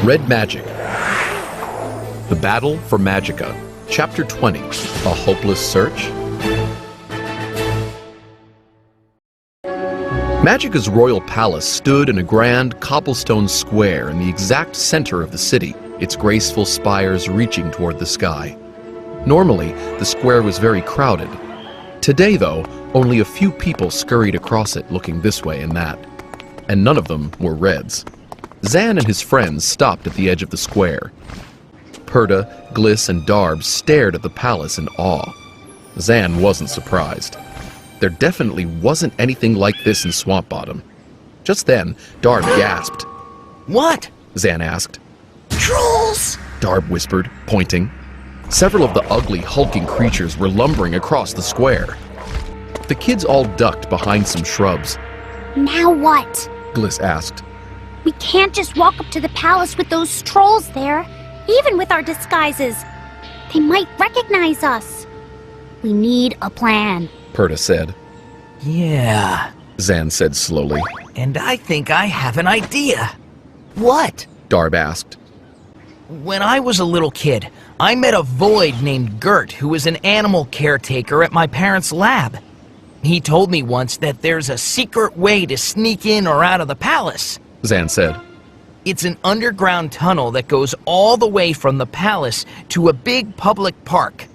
Red Magic. The Battle for Magica. Chapter 20. A Hopeless Search. Magica's royal palace stood in a grand cobblestone square in the exact center of the city, its graceful spires reaching toward the sky. Normally, the square was very crowded. Today, though, only a few people scurried across it looking this way and that, and none of them were Reds. Zann and his friends stopped at the edge of the square. Perda, Gliss, and Darb stared at the palace in awe. Zann wasn't surprised. There definitely wasn't anything like this in Swamp Bottom. Just then, Darb gasped. What? Zann asked. Trolls! Darb whispered, pointing. Several of the ugly, hulking creatures were lumbering across the square. The kids all ducked behind some shrubs. Now what? Gliss asked. We can't just walk up to the palace with those trolls there, even with our disguises. They might recognize us. We need a plan, Perda said. Yeah, Zann said slowly. and I think I have an idea. What? Darb asked. When I was a little kid, I met a void named Gert who was an animal caretaker at my parents' lab. He told me once that there's a secret way to sneak in or out of the palace. Zann said. It's an underground tunnel that goes all the way from the palace to a big public park.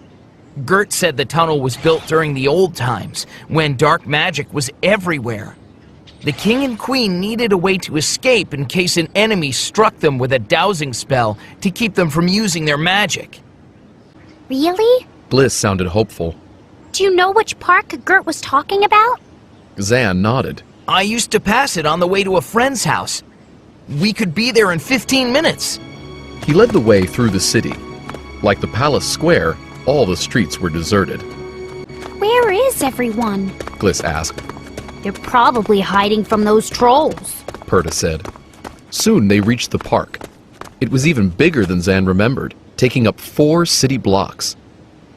Gert said the tunnel was built during the old times, when dark magic was everywhere. The king and queen needed a way to escape in case an enemy struck them with a dowsing spell to keep them from using their magic. Really? Gliss sounded hopeful. Do you know which park Gert was talking about? Zann nodded. I used to pass it on the way to a friend's house. We could be there in 15 minutes. He led the way through the city. Like the palace square, all the streets were deserted. Where is everyone? Gliss asked. They're probably hiding from those trolls, Perda said. Soon they reached the park. It was even bigger than Zann remembered, taking up 4 city blocks.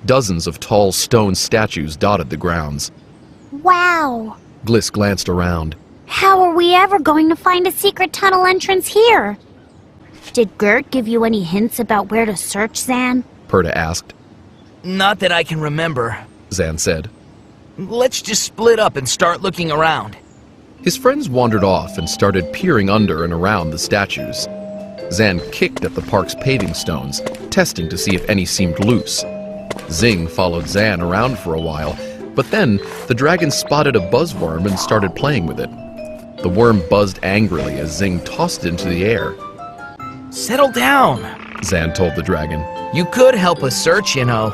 Dozens of tall stone statues dotted the grounds. Wow! Gliss glanced around. How are we ever going to find a secret tunnel entrance here? Did Gert give you any hints about where to search, Zann? Perda asked. Not that I can remember. Zann said. Let's just split up and start looking around. His friends wandered off and started peering under and around the statues. Zann kicked at the park's paving stones, testing to see if any seemed loose. Zing followed Zann around for a while, but then the dragon spotted a buzzworm and started playing with it. The worm buzzed angrily as Zing tossed it into the air. Settle down. Zann told the dragon. You could help us search, you know.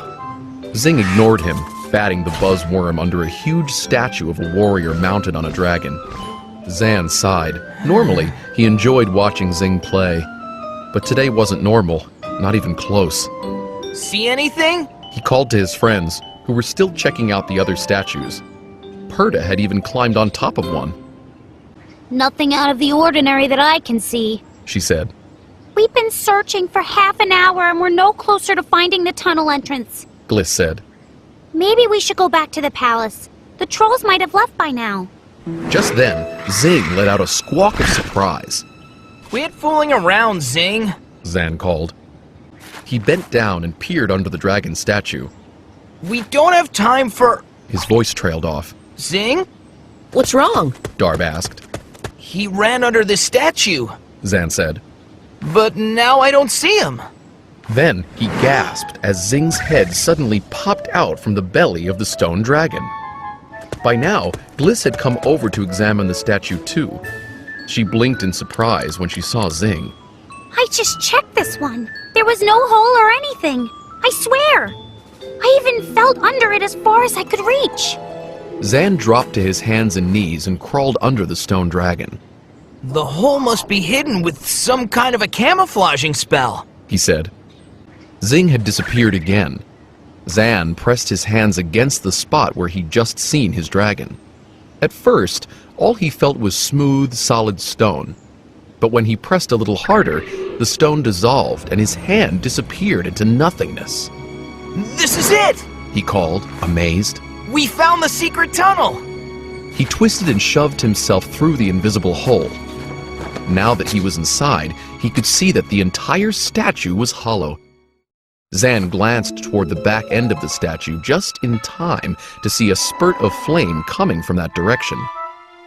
Zing ignored him, batting the buzzworm under a huge statue of a warrior mounted on a dragon. Zann sighed. Normally, he enjoyed watching Zing play. But today wasn't normal, not even close. See anything? He called to his friends, who were still checking out the other statues. Perda had even climbed on top of one. Nothing out of the ordinary that I can see, She said. We've been searching for half an hour and we're no closer to finding the tunnel entrance. Gliss said. Maybe we should go back to the palace. The trolls might have left by now. Just then, Zing let out a squawk of surprise. Quit fooling around, Zing. Zann called. He bent down and peered under the dragon statue. We don't have time for... His voice trailed off. Zing? What's wrong? Darb asked. He ran under this statue. Zann said. But now I don't see him. Then he gasped as Zing's head suddenly popped out from the belly of the stone dragon. By now, Gliss had come over to examine the statue too. She blinked in surprise when she saw Zing. I just checked this one. There was no hole or anything. I swear. I even felt under it as far as I could reach. Zann dropped to his hands and knees and crawled under the stone dragon. The hole must be hidden with some kind of a camouflaging spell, he said. Zing had disappeared again. Zann pressed his hands against the spot where he'd just seen his dragon. At first, all he felt was smooth, solid stone. But when he pressed a little harder, the stone dissolved and his hand disappeared into nothingness. This is it! He called, amazed. We found the secret tunnel! He twisted and shoved himself through the invisible hole. Now that he was inside, he could see that the entire statue was hollow. Zann glanced toward the back end of the statue just in time to see a spurt of flame coming from that direction.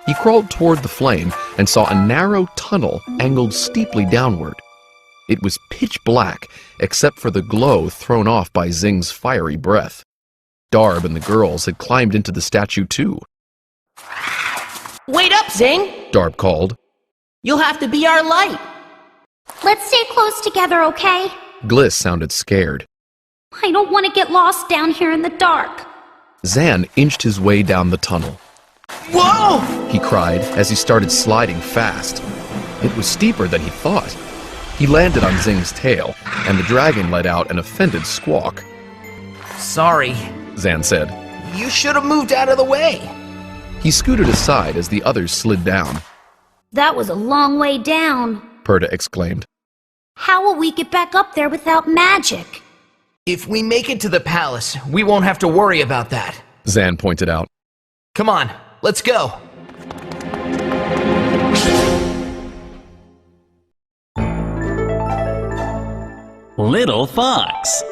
He crawled toward the flame and saw a narrow tunnel angled steeply downward. It was pitch black, except for the glow thrown off by Zing's fiery breath. Darb and the girls had climbed into the statue too. Wait up, Zing! Darb called. You'll have to be our light. Let's stay close together, okay? Gliss sounded scared. I don't want to get lost down here in the dark. Zann inched his way down the tunnel. Whoa! He cried as he started sliding fast. It was steeper than he thought. He landed on Zing's tail, and the dragon let out an offended squawk. Sorry. Zann said. You should have moved out of the way. He scooted aside as the others slid down. That was a long way down. Perta exclaimed. How will we get back up there without magic? If we make it to the palace, we won't have to worry about that. Zann pointed out. Come on, let's go. Little Fox.